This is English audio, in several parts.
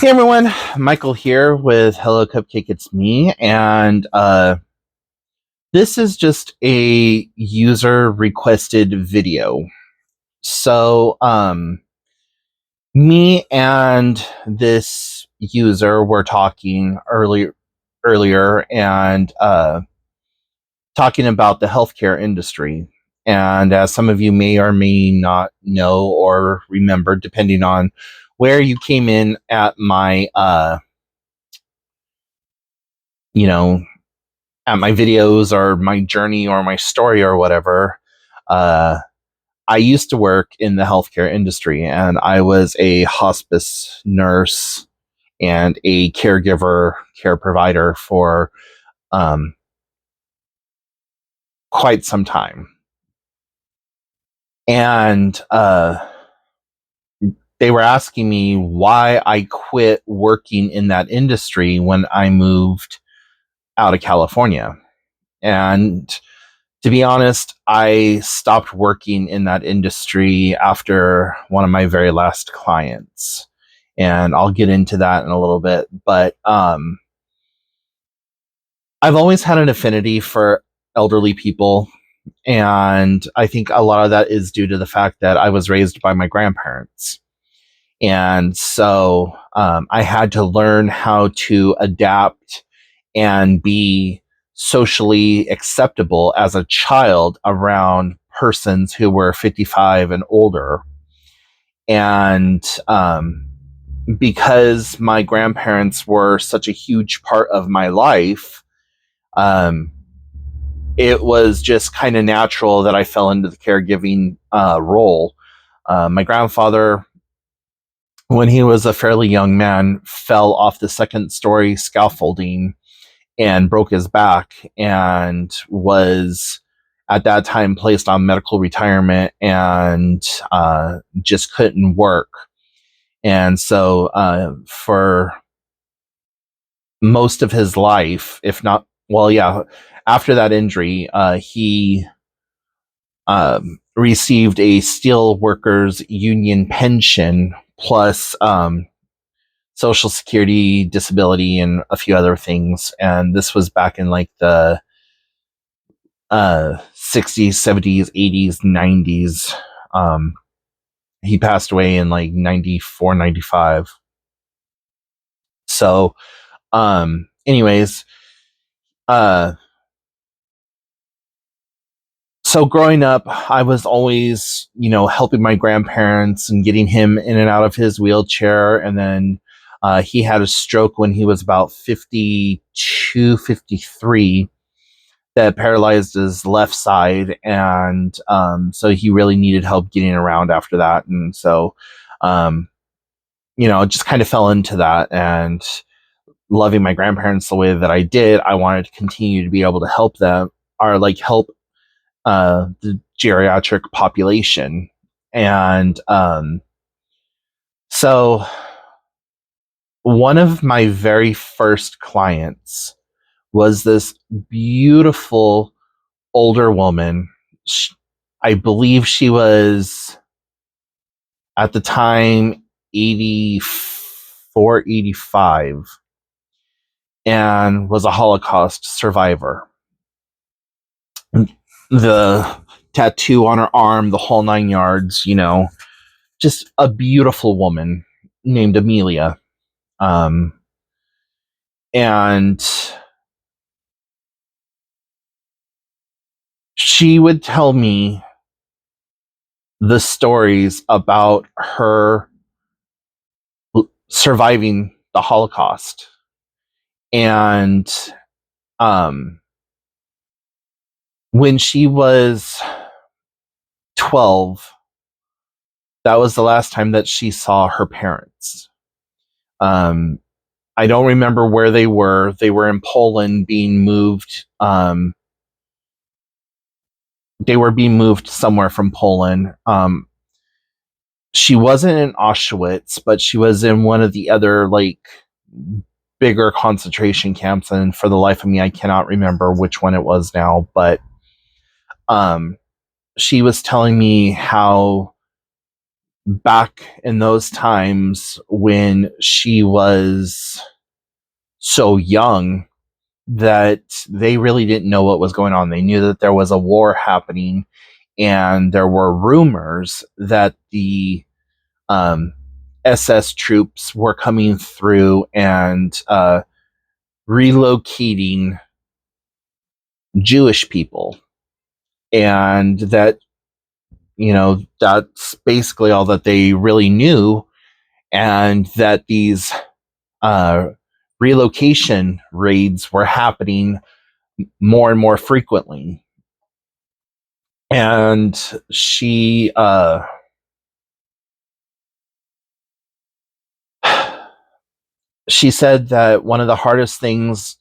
Hey everyone, Michael here with Hello Cupcake It's Me, and this is just a user requested video. So, me and this user were talking earlier, and talking about the healthcare industry. And as some of you may or may not know or remember, depending on where you came in at my you know at my videos or my journey or my story or whatever, uh, I used to work in the healthcare industry, and I was a hospice nurse and a caregiver, care provider for um, quite some time. And they were asking me why I quit working in that industry when I moved out of California. And to be honest, I stopped working in that industry after one of my very last clients. And I'll get into that in a little bit. But I've always had an affinity for elderly people. And I think a lot of that is due to the fact that I was raised by my grandparents. And so I had to learn how to adapt and be socially acceptable as a child around persons who were 55 and older. And because my grandparents were such a huge part of my life, um, it was just kind of natural that I fell into the caregiving role. My grandfather, when he was a fairly young man, fell off the second story scaffolding and broke his back, and was at that time placed on medical retirement, and just couldn't work. And so for most of his life, if not, well, yeah, after that injury, he received a steel workers union pension plus Social Security, disability, and a few other things. And this was back in like the 60s, 70s, 80s, 90s. He passed away in like 94, 95. So, anyways, uh, so growing up, I was always, helping my grandparents and getting him in and out of his wheelchair. And then he had a stroke when he was about 52, 53, that paralyzed his left side. And so he really needed help getting around after that. And so, just kind of fell into that. And loving my grandparents the way that I did, I wanted to continue to be able to help them, or like help the geriatric population. And so one of my very first clients was this beautiful older woman. I believe she was at the time 84, 85, and was a Holocaust survivor. The tattoo on her arm, the whole nine yards, just a beautiful woman named Amelia. And she would tell me the stories about her surviving the Holocaust. And when she was 12, that was the last time that she saw her parents. I don't remember where they were. They were in Poland being moved. They were being moved somewhere from Poland. She wasn't in Auschwitz, but she was in one of the other like bigger concentration camps. And for the life of me, I cannot remember which one it was now. But she was telling me how back in those times when she was so young, that they really didn't know what was going on. They knew that there was a war happening, and there were rumors that the SS troops were coming through and relocating Jewish people. And that, that's basically all that they really knew. And that these uh, relocation raids were happening more and more frequently. And she said that one of the hardest things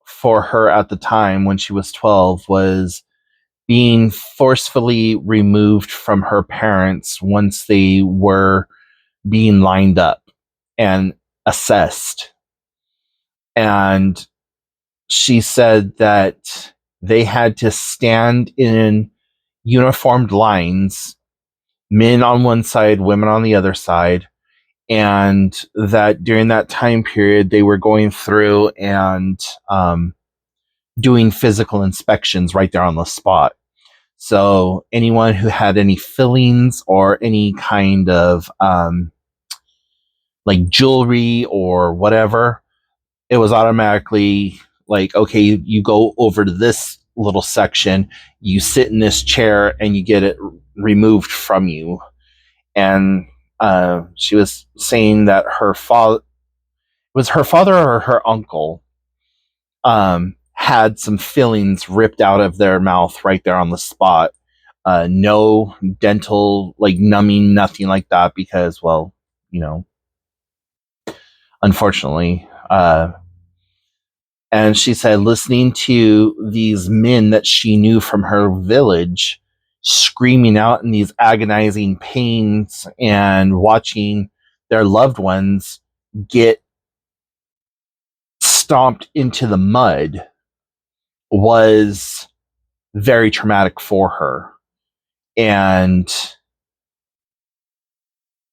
for her at the time when she was 12 was being forcefully removed from her parents once they were being lined up and assessed. And she said that they had to stand in uniformed lines, men on one side, women on the other side, and that during that time period they were going through and doing physical inspections right there on the spot. So anyone who had any fillings or any kind of like jewelry or whatever, it was automatically like, okay, you go over to this little section, you sit in this chair, and you get it removed from you. And she was saying that her father, was her father or her uncle, had some fillings ripped out of their mouth right there on the spot. No dental, like numbing, nothing like that, because, well, unfortunately. And she said listening to these men that she knew from her village screaming out in these agonizing pains and watching their loved ones get stomped into the mud was very traumatic for her. And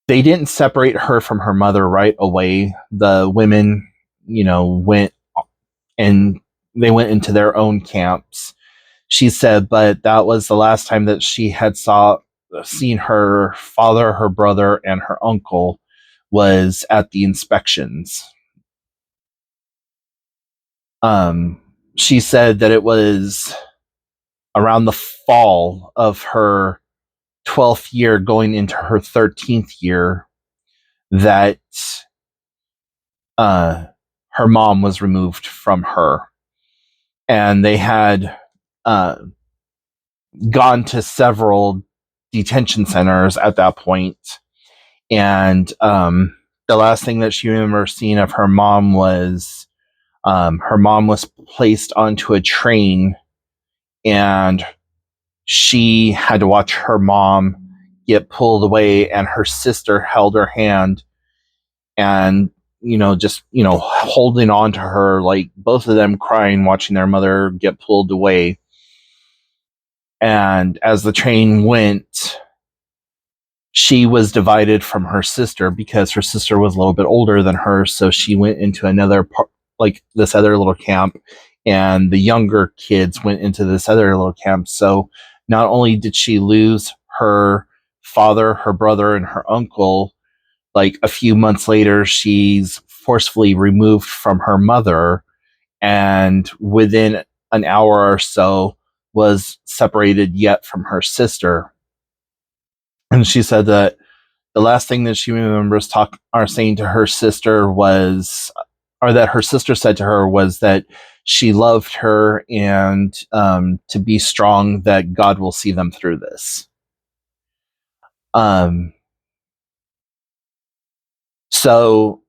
they didn't separate her from her mother right away. The women, went and they went into their own camps. She said, but that was the last time that she had seen her father, her brother, and her uncle was at the inspections. She said that it was around the fall of her 12th year going into her 13th year that her mom was removed from her. And they had gone to several detention centers at that point. And the last thing that she remembers seeing of her mom was her mom was placed onto a train, and she had to watch her mom get pulled away, and her sister held her hand and, just, holding on to her, like both of them crying, watching their mother get pulled away. And as the train went, she was divided from her sister because her sister was a little bit older than her. So she went into another like this other little camp, and the younger kids went into this other little camp. So not only did she lose her father, her brother, and her uncle, like a few months later, she's forcefully removed from her mother, and within an hour or so was separated yet from her sister. And she said that the last thing that she remembers saying to her sister was, or that her sister said to her, was that she loved her, and to be strong, that God will see them through this. So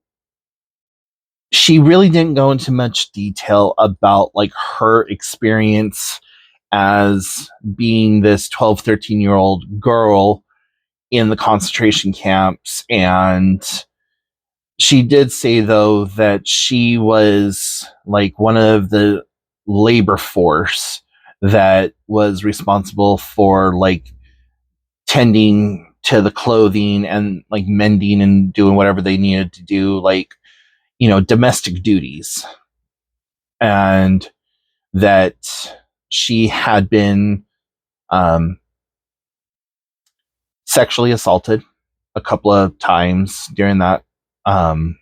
she really didn't go into much detail about like her experience as being this 12, 13-year-old girl in the concentration camps. And she did say, though, that she was like one of the labor force that was responsible for like tending to the clothing and like mending and doing whatever they needed to do, like, domestic duties. And that she had been um, sexually assaulted a couple of times um,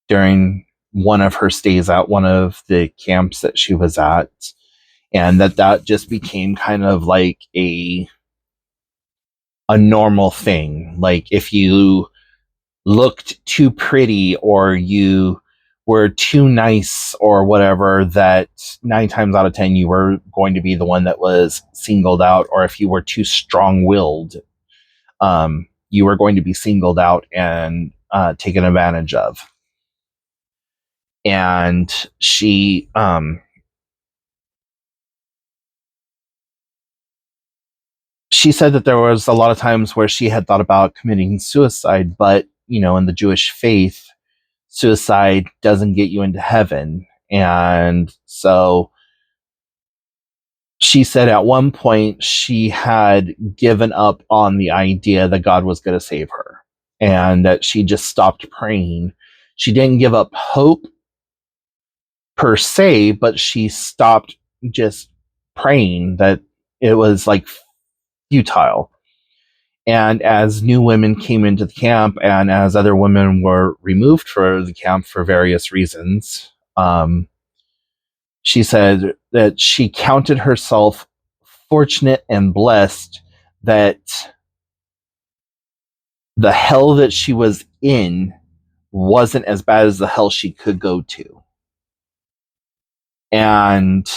during one of her stays at one of the camps that she was at, and that just became kind of like a normal thing. Like if you looked too pretty or you were too nice or whatever, that 9 times out of 10 you were going to be the one that was singled out. Or if you were too strong-willed, you were going to be singled out and taken advantage of. And she said that there was a lot of times where she had thought about committing suicide, but in the Jewish faith, suicide doesn't get you into heaven. And so she said at one point she had given up on the idea that God was going to save her, and that she just stopped praying. She didn't give up hope per se, but she stopped just praying, that it was like futile. And as new women came into the camp, and as other women were removed from the camp for various reasons, she said that she counted herself fortunate and blessed that the hell that she was in wasn't as bad as the hell she could go to. And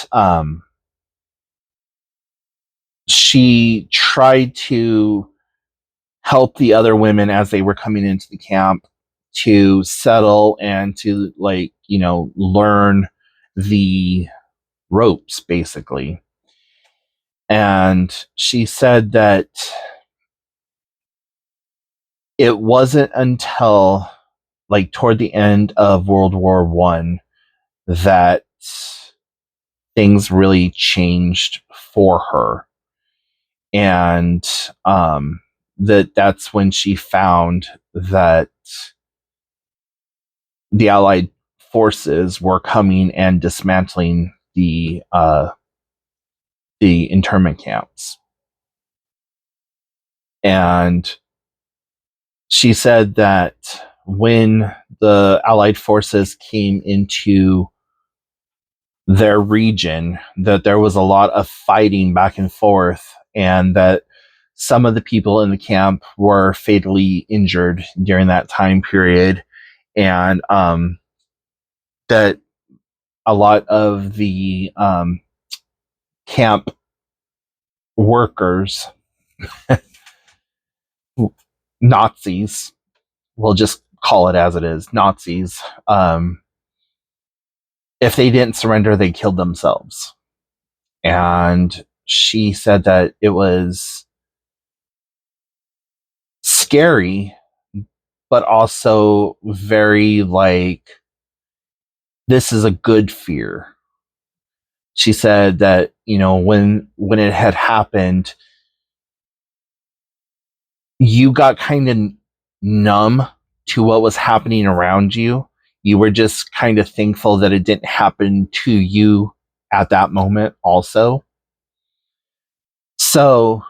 she tried to help the other women as they were coming into the camp to settle and to, like, learn the ropes, basically. And she said that it wasn't until like toward the end of World War One that things really changed for her. And that's when she found that the Allied forces were coming and dismantling the internment camps. And she said that when the Allied forces came into their region, that there was a lot of fighting back and forth, and that some of the people in the camp were fatally injured during that time period, and that a lot of the camp workers, Nazis, we'll just call it as it is, Nazis, if they didn't surrender, they killed themselves. And she said that it was scary, but also very like, this is a good fear. She said that, when it had happened, you got kind of numb to what was happening around you. You were just kind of thankful that it didn't happen to you at that moment also. So,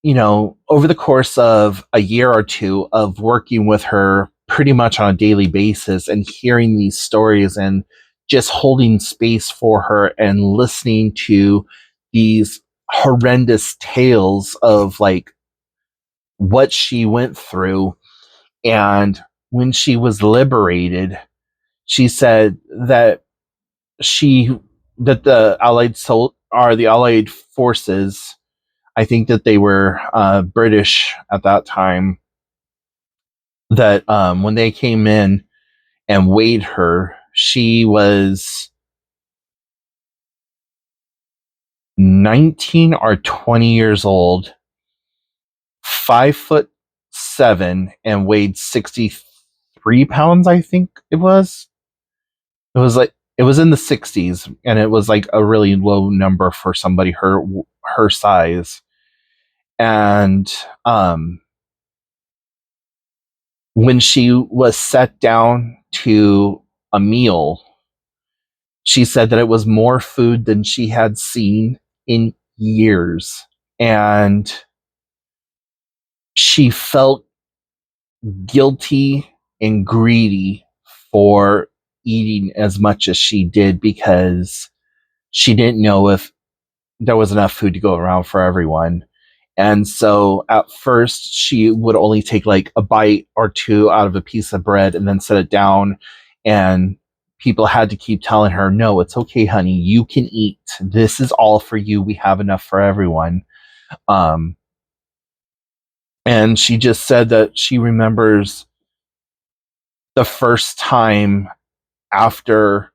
over the course of a year or two of working with her pretty much on a daily basis and hearing these stories and just holding space for her and listening to these horrendous tales of like what she went through. And when she was liberated, she said that the Allied forces, I think that they were British at that time, that when they came in and weighed her, she was 19 or 20 years old, 5'7", and weighed 63 pounds, I think it was. It was like, it was in the 60s, and it was like a really low number for somebody her size. And um, when she was set down to a meal, she said that it was more food than she had seen in years. And she felt guilty and greedy for eating as much as she did because she didn't know if there was enough food to go around for everyone. And so at first, she would only take like a bite or two out of a piece of bread and then set it down. And people had to keep telling her, no, it's okay, honey. You can eat. This is all for you. We have enough for everyone. Um, and she just said that she remembers the first time after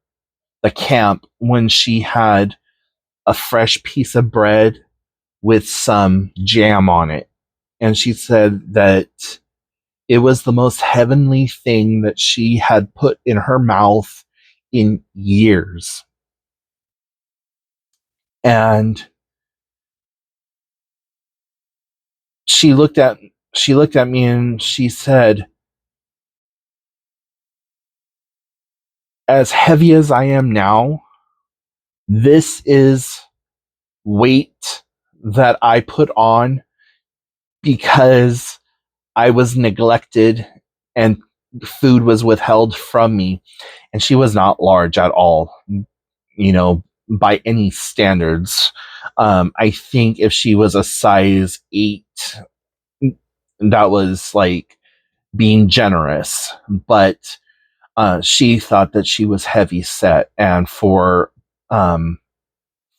the camp when she had a fresh piece of bread with some jam on it. And she said that it was the most heavenly thing that she had put in her mouth in years. And she looked at me and she said, as heavy as I am now, this is weight that I put on because I was neglected and food was withheld from me. And she was not large at all, by any standards. I think if she was a size 8, that was like being generous. But she thought that she was heavy set, and for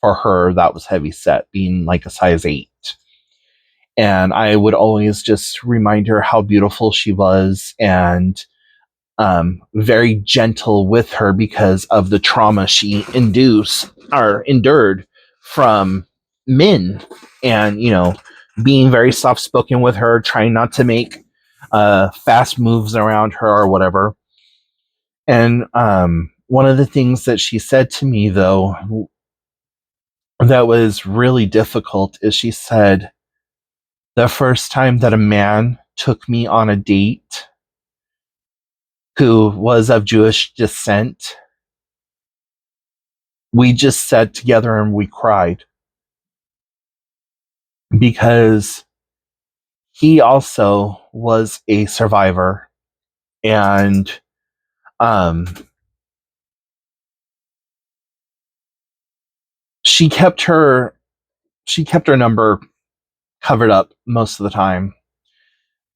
her, that was heavy set, being like a size 8. And I would always just remind her how beautiful she was, and very gentle with her because of the trauma she endured from men, and being very soft spoken with her, trying not to make fast moves around her or whatever. And one of the things that she said to me, though, that was really difficult is she said, the first time that a man took me on a date who was of Jewish descent, we just sat together and we cried because he also was a survivor. And um, she kept her number covered up most of the time.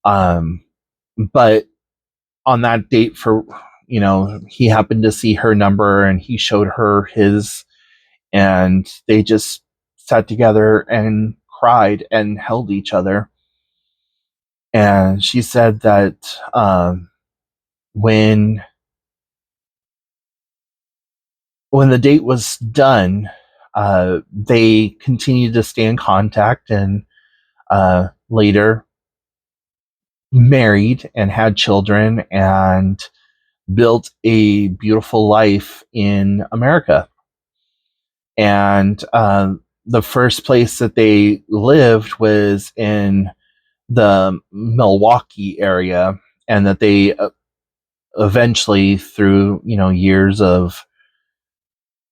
But on that date, he happened to see her number and he showed her his, and they just sat together and cried and held each other. And she said that when the date was done, they continued to stay in contact, and later married and had children and built a beautiful life in America. And the first place that they lived was in the Milwaukee area, and that they eventually, through years of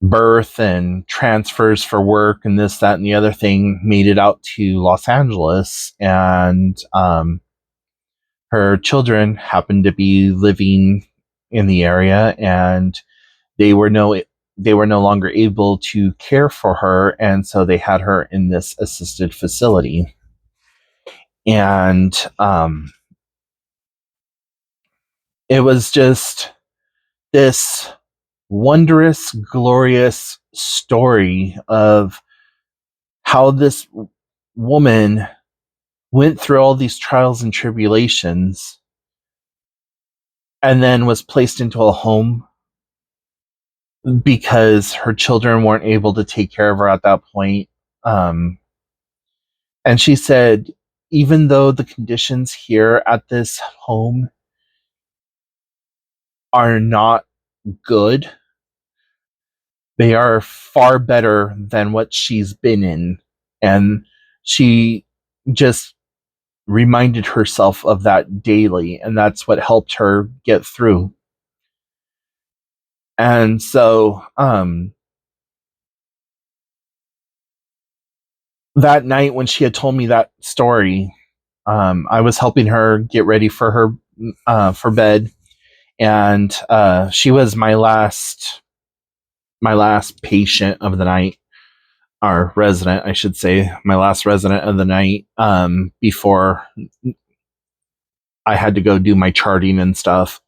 birth and transfers for work and this, that, and the other thing, made it out to Los Angeles. And her children happened to be living in the area, and they were no longer able to care for her, and so they had her in this assisted facility. And it was just this wondrous, glorious story of how this woman went through all these trials and tribulations and then was placed into a home because her children weren't able to take care of her at that point. And she said, even though the conditions here at this home are not good, they are far better than what she's been in. And she just reminded herself of that daily, and that's what helped her get through. And so that night when she had told me that story, I was helping her get ready for her for bed, and she was my last patient of the night, or resident, I should say, my last resident of the night, before I had to go do my charting and stuff.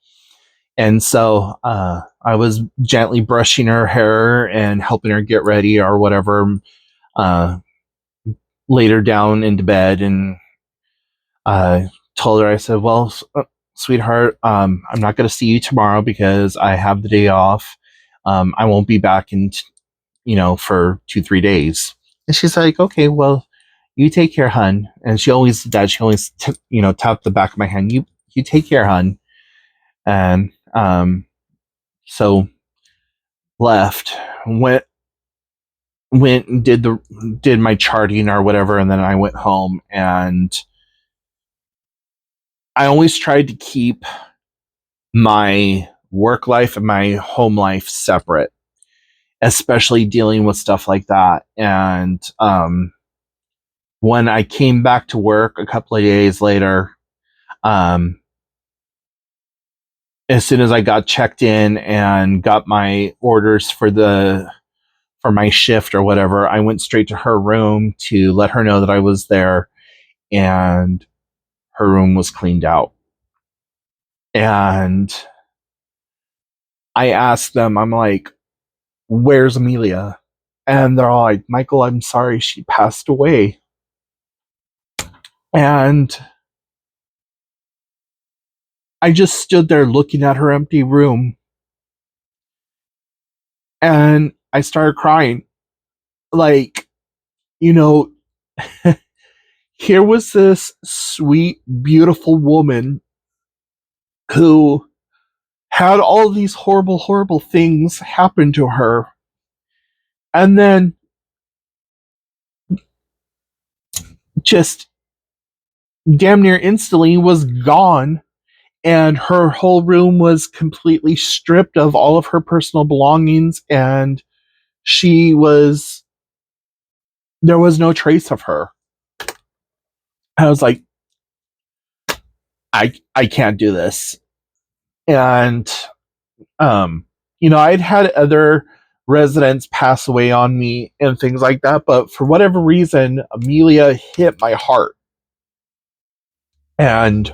And so I was gently brushing her hair and helping her get ready or whatever, uh, laid her down into bed, and told her, I said, well, sweetheart, I'm not going to see you tomorrow because I have the day off. I won't be back for 2-3 days. And she's like, okay, well, you take care, hun. And she always did that. She always, tapped the back of my hand. You take care, hun. And so left, went and did my charting or whatever, and then I went home, and I always tried to keep my work life and my home life separate, especially dealing with stuff like that. And when I came back to work a couple of days later, um, as soon as I got checked in and got my orders for my shift or whatever, I went straight to her room to let her know that I was there, and her room was cleaned out. And I asked them, I'm like, where's Amelia? And they're all like, Michael, I'm sorry, she passed away. And I just stood there looking at her empty room, and I started crying. Like, you know, here was this sweet, beautiful woman who had all these horrible, horrible things happen to her. And then just damn near instantly was gone. And her whole room was completely stripped of all of her personal belongings. And there was no trace of her. I was like, I can't do this. And I'd had other residents pass away on me and things like that, but for whatever reason, Amelia hit my heart. And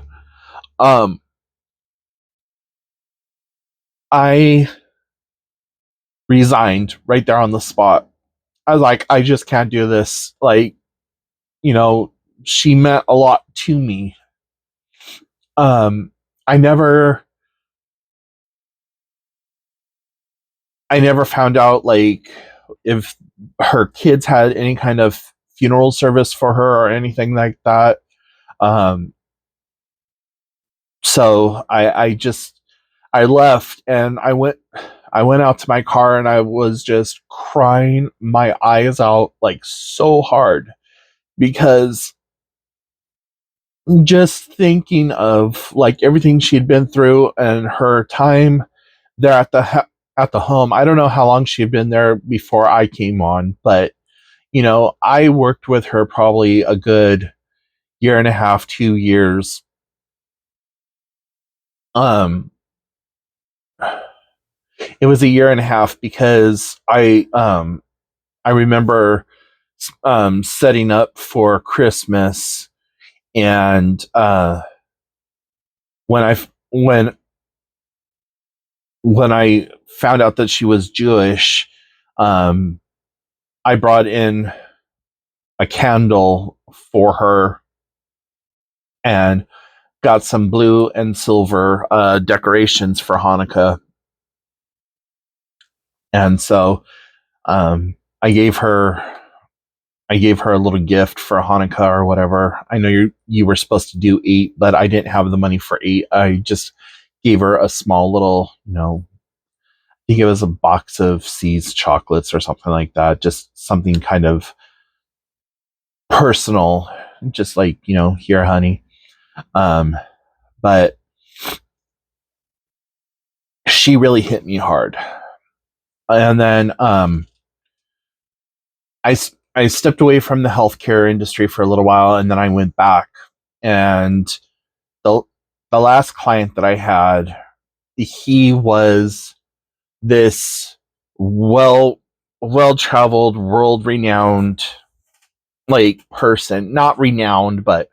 I resigned right there on the spot. I was like, I just can't do this. Like, she meant a lot to me. I never found out, like, if her kids had any kind of funeral service for her or anything like that. So I left, and I went out to my car, and I was just crying my eyes out, like, so hard, because just thinking of, like, everything she'd been through and her time there at the home. I don't know how long she had been there before I came on, but I worked with her probably a good year and a half, 2 years. Um, it was a year and a half because I remember setting up for Christmas, and when I when when I found out that she was Jewish, I brought in a candle for her and got some blue and silver decorations for Hanukkah. And so I gave her a little gift for Hanukkah or whatever. I know you were supposed to do 8, but I didn't have the money for 8. I just gave her a small little, I think it was a box of See's chocolates or something like that. Just something kind of personal just like, here, honey. Um, but she really hit me hard. And then I stepped away from the healthcare industry for a little while, and then I went back. And the the last client that I had, he was this well traveled, world renowned like person, not renowned, but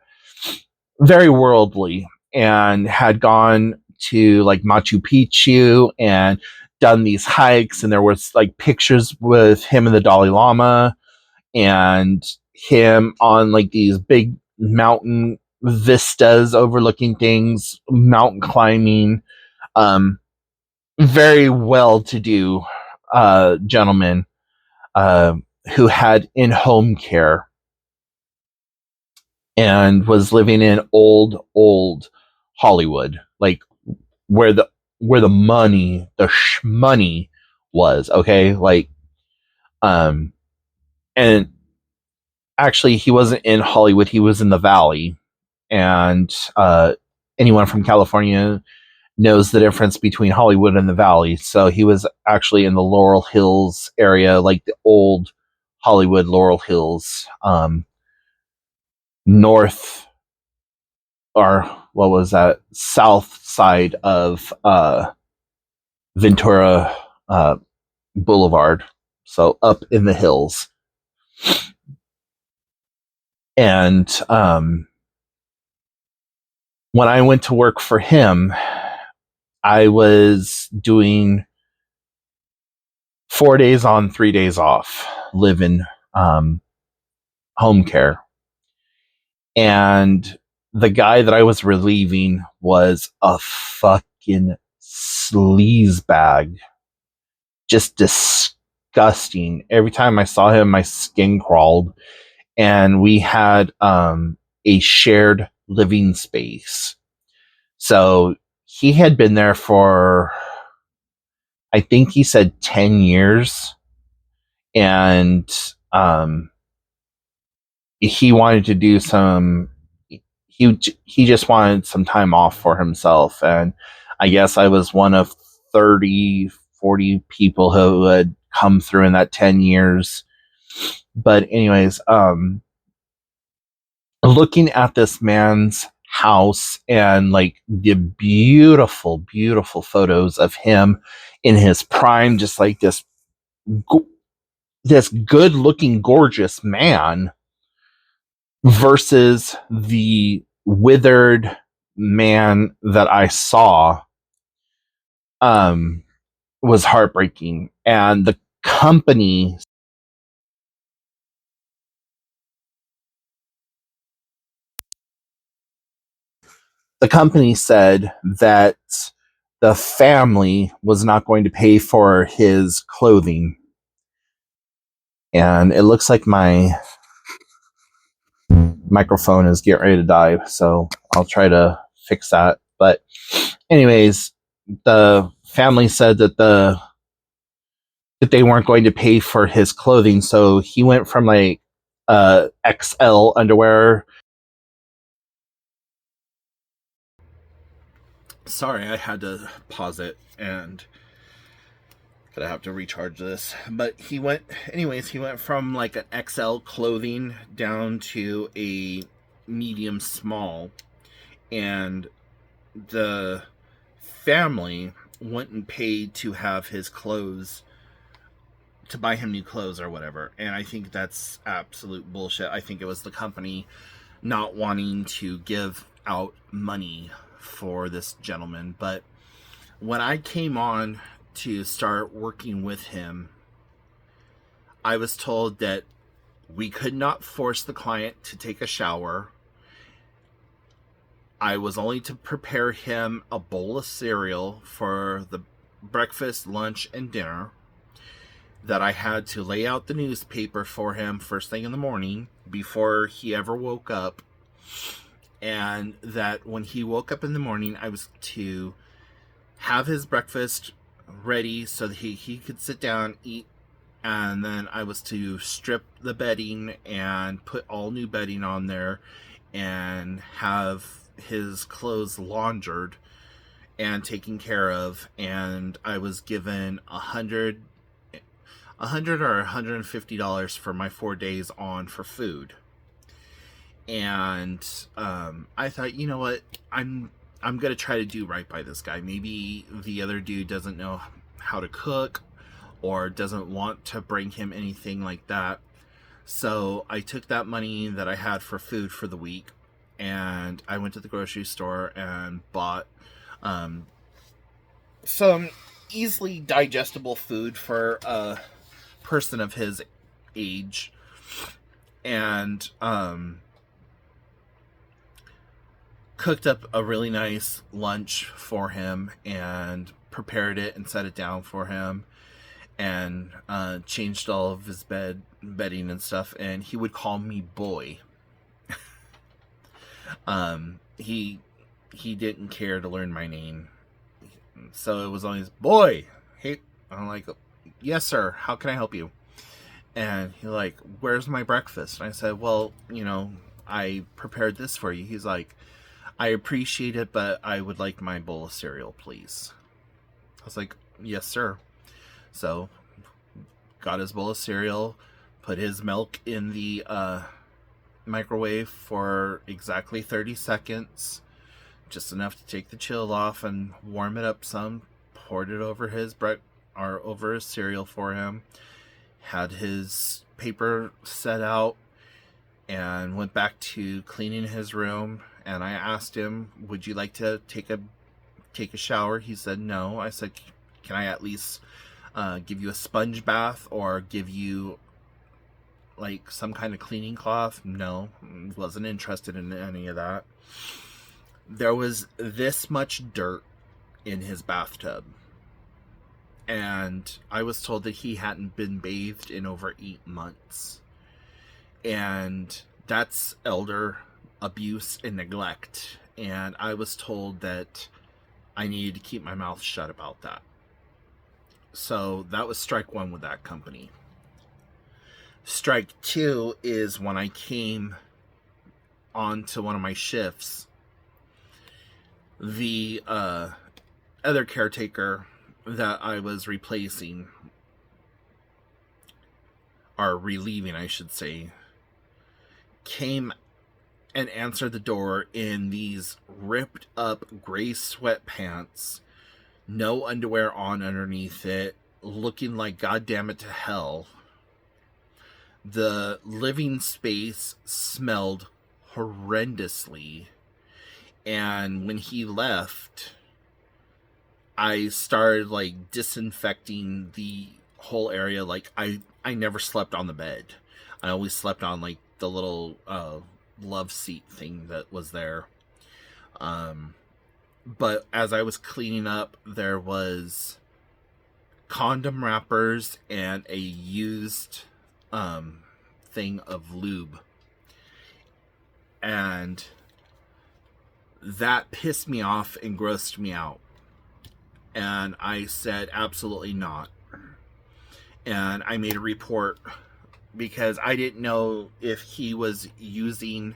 very worldly, and had gone to like Machu Picchu and done these hikes, and there was like pictures with him and the Dalai Lama and him on like these big mountain vistas overlooking things, mountain climbing. um Very well to do gentleman, uh, who had in-home care and was living in old Hollywood, like where the money, the money was. Okay, like um, and actually, he wasn't in Hollywood; he was in the Valley. And anyone from California knows the difference between Hollywood and the Valley. So he was actually in the Laurel Hills area, like the old Hollywood Laurel Hills, north, or what was that, south side of Ventura Boulevard. So up in the hills. And when I went to work for him, I was doing 4 days on, 3 days off, living home care. And the guy that I was relieving was a fucking sleaze bag. Just disgusting. Every time I saw him, my skin crawled. And we had a shared living space. So he had been there for, I think he said 10 years. And he wanted to do some, he just wanted some time off for himself. And I guess I was one of 30, 40 people who had come through in that 10 years. But anyways, looking at this man's house and like the beautiful photos of him in his prime, just like this good looking gorgeous man, versus the withered man that I saw, was heartbreaking. And the company said that the family was not going to pay for his clothing. And it looks like my microphone is getting ready to die, so I'll try to fix that. But anyways, the family said that they weren't going to pay for his clothing, so he went from like XL underwear. Sorry, I had to pause it, and gonna have to recharge this. But he went from like an XL clothing down to a medium small. And the family wouldn't pay to have his clothes, to buy him new clothes or whatever. And I think that's absolute bullshit. I think it was the company not wanting to give out money for this gentleman. But when I came on to start working with him, I was told that we could not force the client to take a shower. I was only to prepare him a bowl of cereal for the breakfast, lunch, and dinner. That I had to lay out the newspaper for him first thing in the morning before he ever woke up. And that when he woke up in the morning, I was to have his breakfast ready so that he could sit down, eat and then I was to strip the bedding and put all new bedding on there and have his clothes laundered and taken care of. And I was given $100 or $150 for my 4 days on for food. And I thought, you know what, I'm gonna try to do right by this guy. Maybe the other dude doesn't know how to cook or doesn't want to bring him anything like that. So I took that money that I had for food for the week, and I went to the grocery store and bought some easily digestible food for a person of his age, and cooked up a really nice lunch for him and prepared it and set it down for him, and changed all of his bedding and stuff. And he would call me boy. He didn't care to learn my name, so it was always boy. Hey, I'm like, yes sir, how can I help you? And he's like, where's my breakfast? And I said, well, I prepared this for you. He's like, I appreciate it, but I would like my bowl of cereal, please. I was like, yes sir. So got his bowl of cereal, put his milk in the microwave for exactly 30 seconds, just enough to take the chill off and warm it up some, poured it over over his cereal for him, had his paper set out, and went back to cleaning his room. And I asked him, would you like to take a shower? He said no. I said, can I at least give you a sponge bath or give you like some kind of cleaning cloth? No, wasn't interested in any of that. There was this much dirt in his bathtub, and I was told that he hadn't been bathed in over 8 months, and that's elder abuse and neglect. And I was told that I needed to keep my mouth shut about that. So that was strike one with that company. Strike two is when I came on to one of my shifts. The other caretaker that I was replacing, or relieving I should say, came and answered the door in these ripped up gray sweatpants, no underwear on underneath it, looking like goddamn it to hell. The living space smelled horrendously, and when he left, I started like disinfecting the whole area. Like I never slept on the bed. I always slept on like the little love seat thing that was there. But as I was cleaning up, there was condom wrappers and a used thing of lube, and that pissed me off and grossed me out. And I said absolutely not, and I made a report, because I didn't know if he was using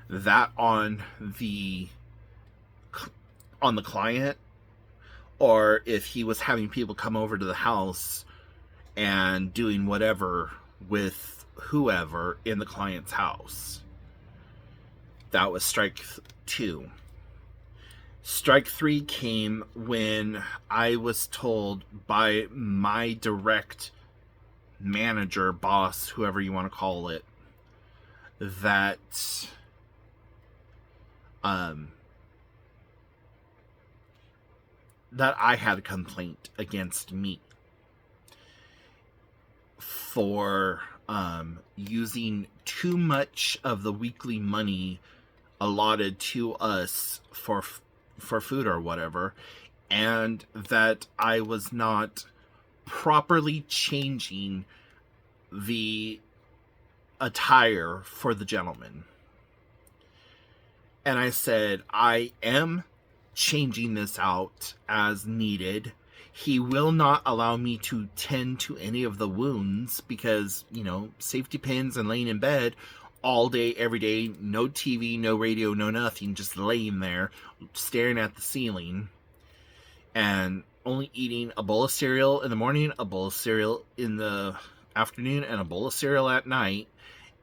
that on the client, or if he was having people come over to the house and doing whatever with whoever in the client's house. That was strike two. Strike three came when I was told by my direct manager, boss, whoever you want to call it, that that I had a complaint against me for using too much of the weekly money allotted to us for food or whatever, and that I was not properly changing the attire for the gentleman. And I said, I am changing this out as needed, He will not allow me to tend to any of the wounds because, safety pins and laying in bed all day, every day, no TV, no radio, no nothing, just laying there, staring at the ceiling, and only eating a bowl of cereal in the morning, a bowl of cereal in the afternoon, and a bowl of cereal at night,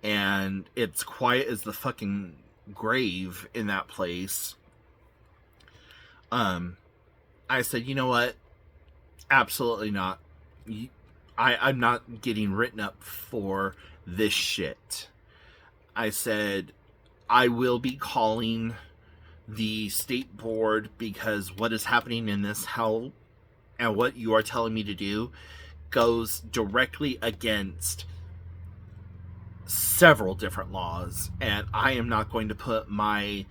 and it's quiet as the fucking grave in that place. I said, you know what? Absolutely not. I'm not getting written up for this shit. I said, I will be calling the state board because what is happening in this hell and what you are telling me to do goes directly against several different laws, and I am not going to put my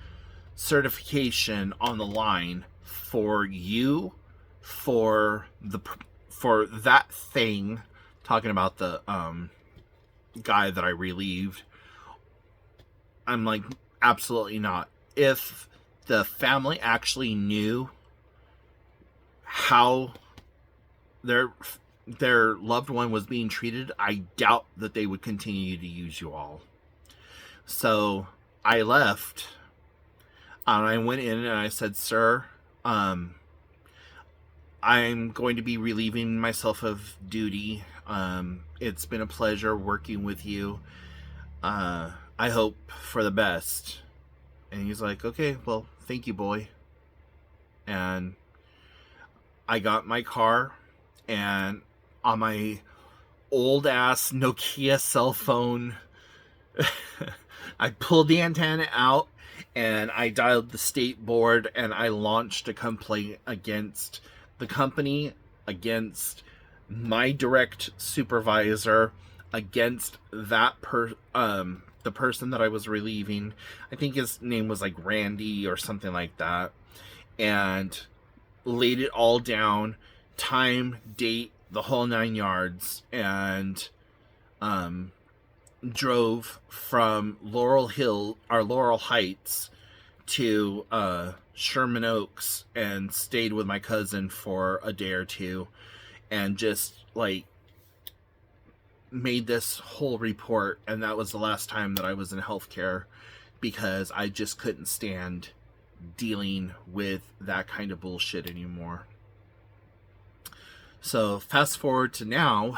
certification on the line for you, for that thing, talking about the guy that I relieved. I'm like, absolutely not. If the family actually knew how their loved one was being treated, I doubt that they would continue to use you all. So I left, and I went in and I said, sir, I'm going to be relieving myself of duty. It's been a pleasure working with you. I hope for the best. And he's like, okay, well, thank you, boy. And I got my car, and on my old ass Nokia cell phone, I pulled the antenna out and I dialed the state board, and I launched a complaint against the company, against my direct supervisor, against that the person that I was relieving. I think his name was like Randy or something like that, and laid it all down, time, date, the whole 9 yards, and drove from Laurel Heights to Sherman Oaks and stayed with my cousin for a day or two, and just like made this whole report. And that was the last time that I was in healthcare, because I just couldn't stand dealing with that kind of bullshit anymore. So fast forward to now,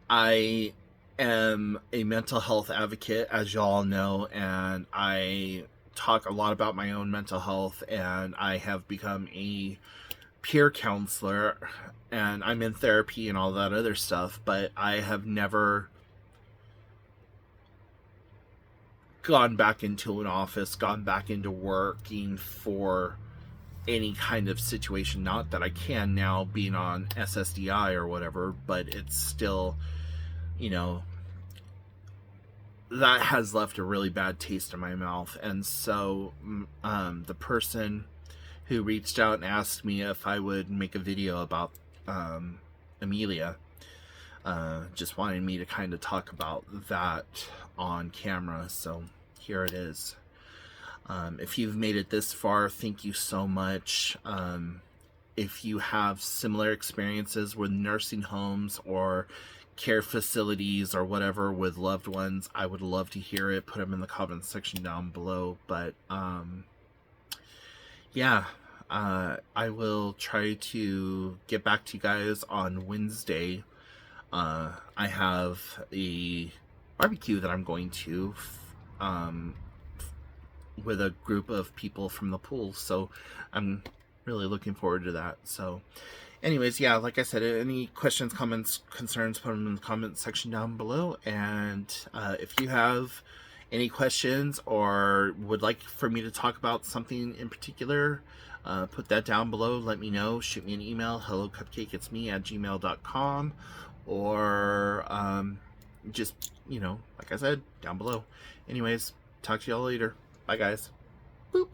I am a mental health advocate, as y'all know, and I talk a lot about my own mental health, and I have become a peer counselor, and I'm in therapy and all that other stuff, but I have never gone back into an office, gone back into working for any kind of situation. Not that I can now, being on SSDI or whatever, but it's still, that has left a really bad taste in my mouth. And so the person who reached out and asked me if I would make a video about Amelia, just wanted me to kind of talk about that on camera. So here it is. If you've made it this far, thank you so much. If you have similar experiences with nursing homes or care facilities or whatever with loved ones, I would love to hear it. Put them in the comments section down below. But I will try to get back to you guys on Wednesday. I have a barbecue that I'm going to with a group of people from the pool, so I'm really looking forward to that. So anyways, yeah, like I said, any questions, comments, concerns, put them in the comment section down below. And if you have any questions or would like for me to talk about something in particular, put that down below. Let me know. Shoot me an email, hellocupcakeitsme@gmail.com, or just, like I said, down below. Anyways, talk to y'all later. Bye, guys. Boop.